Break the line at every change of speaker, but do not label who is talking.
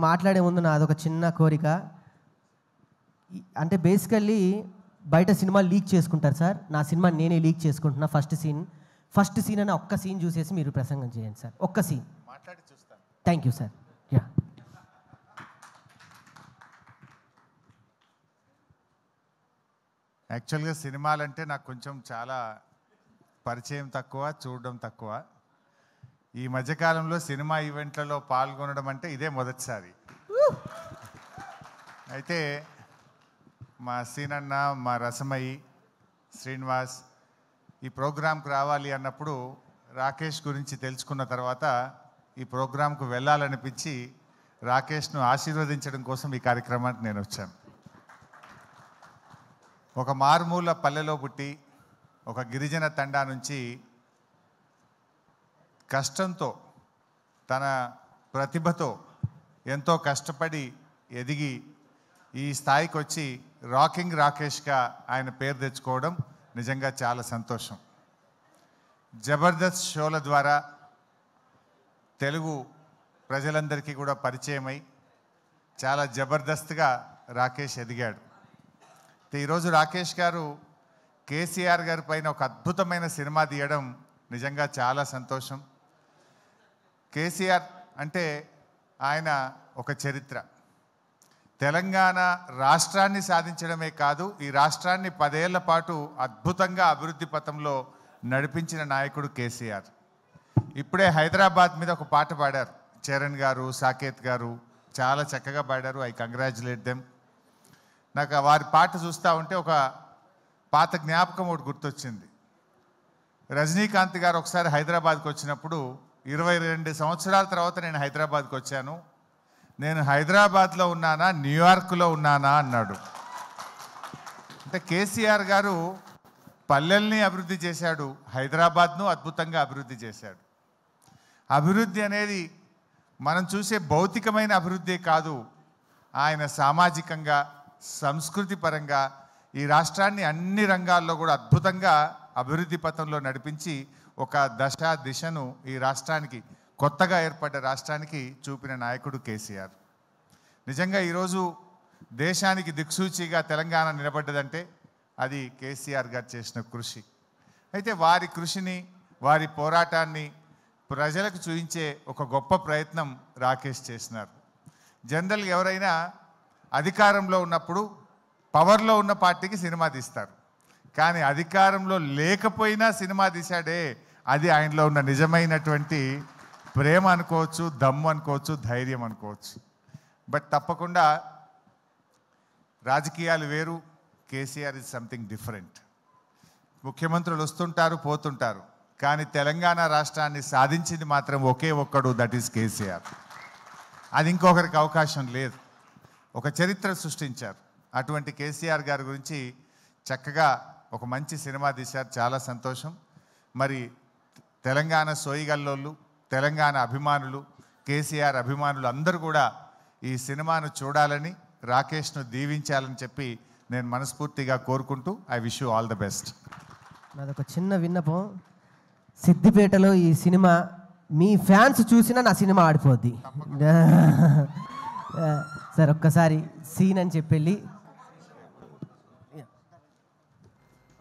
మాట్లాడే ముందు నాదొక చిన్న కోరిక. అంటే బేసికల్లీ బయట సినిమా లీక్ చేసుకుంటారు సార్. నా సినిమా నేనే లీక్ చేసుకుంటున్నా. ఫస్ట్ సీన్ అని ఒక్క సీన్ చూసేసి మీరు ప్రసంగం చేయండి సార్. ఒక్క సీన్
మాట్లాడి చూస్తాను.
Thank you sir. యా,
యాక్చువల్గా సినిమాలంటే నాకు కొంచెం చాలా పరిచయం తక్కువ, చూడడం తక్కువ. ఈ మధ్యకాలంలో సినిమా ఈవెంట్లలో పాల్గొనడం అంటే ఇదే మొదటిసారి. అయితే మా సీనన్న, మా రసమయి, శ్రీనివాస్ ఈ ప్రోగ్రాంకి రావాలి అన్నప్పుడు రాకేష్ గురించి తెలుసుకున్న తర్వాత ఈ ప్రోగ్రాంకు వెళ్ళాలనిపించి రాకేష్ను ఆశీర్వదించడం కోసం ఈ కార్యక్రమానికి నేను వచ్చాను. ఒక మారుమూల పల్లెలో పుట్టి ఒక గిరిజన తండా నుంచి కష్టంతో తన ప్రతిభతో ఎంతో కష్టపడి ఎదిగి ఈ స్థాయికి వచ్చి రాకింగ్ రాకేష్గా ఆయన పేరు తెచ్చుకోవడం నిజంగా చాలా సంతోషం. జబర్దస్త్ షోల ద్వారా తెలుగు ప్రజలందరికీ కూడా పరిచయమై చాలా జబర్దస్త్గా రాకేష్ ఎదిగాడు. ఈరోజు రాకేష్ గారు కేసీఆర్ గారి పైన ఒక అద్భుతమైన సినిమా తీయడం నిజంగా చాలా సంతోషం. కేసీఆర్ అంటే ఆయన ఒక చరిత్ర. తెలంగాణ రాష్ట్రాన్ని సాధించడమే కాదు, ఈ రాష్ట్రాన్ని 10 ఏళ్ల పాటు అద్భుతంగా అభివృద్ధి పథంలో నడిపించిన నాయకుడు కేసీఆర్. ఇప్పుడే హైదరాబాద్ మీద ఒక పాట పాడారు చరణ్ గారు, సాకేత్ గారు, చాలా చక్కగా పాడారు. I congratulate them. నాకు వారి పాట చూస్తూ ఉంటే ఒక పాత జ్ఞాపకం ఒకటి గుర్తొచ్చింది. రజనీకాంత్ గారు ఒకసారి హైదరాబాద్కి వచ్చినప్పుడు 22 సంవత్సరాల తర్వాత నేను హైదరాబాద్కి వచ్చాను, నేను హైదరాబాద్లో ఉన్నానా న్యూయార్క్లో ఉన్నానా అన్నాడు. అంటే కేసీఆర్ గారు పల్లెల్ని అభివృద్ధి చేశాడు, హైదరాబాద్ను అద్భుతంగా అభివృద్ధి చేశాడు. అభివృద్ధి అనేది మనం చూసే భౌతికమైన అభివృద్ధి కాదు, ఆయన సామాజికంగా, సంస్కృతి పరంగా ఈ రాష్ట్రాన్ని అన్ని రంగాల్లో కూడా అద్భుతంగా అభివృద్ధి పథంలో నడిపించి ఒక దిశను ఈ రాష్ట్రానికి, కొత్తగా ఏర్పడ్డ రాష్ట్రానికి చూపిన నాయకుడు కేసీఆర్. నిజంగా ఈరోజు దేశానికి దిక్సూచిగా తెలంగాణ నిలబడ్డదంటే అది కేసీఆర్ గారు చేసిన కృషి. అయితే వారి కృషిని, వారి పోరాటాన్ని ప్రజలకు చూపించే ఒక గొప్ప ప్రయత్నం రాకేష్ చేసినారు. జనరల్గా ఎవరైనా అధికారంలో ఉన్నప్పుడు పవర్లో ఉన్న పార్టీకి సినిమా తీస్తారు, కానీ అధికారంలో లేకపోయినా సినిమా తీశాడే, అది ఆయనలో ఉన్న నిజమైనటువంటి ప్రేమ అనుకోవచ్చు, దమ్ము అనుకోవచ్చు, ధైర్యం అనుకోవచ్చు. బట్ తప్పకుండా రాజకీయాలు వేరు, కేసీఆర్ ఇస్ సంథింగ్ డిఫరెంట్. ముఖ్యమంత్రులు వస్తుంటారు, పోతుంటారు, కానీ తెలంగాణ రాష్ట్రాన్ని సాధించింది మాత్రం ఒకే ఒక్కడు, దట్ ఈస్ కేసీఆర్. అది ఇంకొకరికి అవకాశం లేదు. ఒక చరిత్ర సృష్టించారు. అటువంటి కేసీఆర్ గారి గురించి చక్కగా ఒక మంచి సినిమా తీశారు, చాలా సంతోషం. మరి తెలంగాణ సోయిగల్లోళ్ళు, తెలంగాణ అభిమానులు, కేసీఆర్ అభిమానులు అందరూ కూడా ఈ సినిమాను చూడాలని, రాకేష్ను దీవించాలని చెప్పి నేను మనస్ఫూర్తిగా కోరుకుంటూ I wish you all the best.
నాదొక చిన్న విన్నపం, సిద్దిపేటలో ఈ సినిమా మీ ఫ్యాన్స్ చూసినా నా సినిమా ఆడిపోద్ది సార్. ఒక్కసారి సీన్ అని చెప్పి వెళ్ళి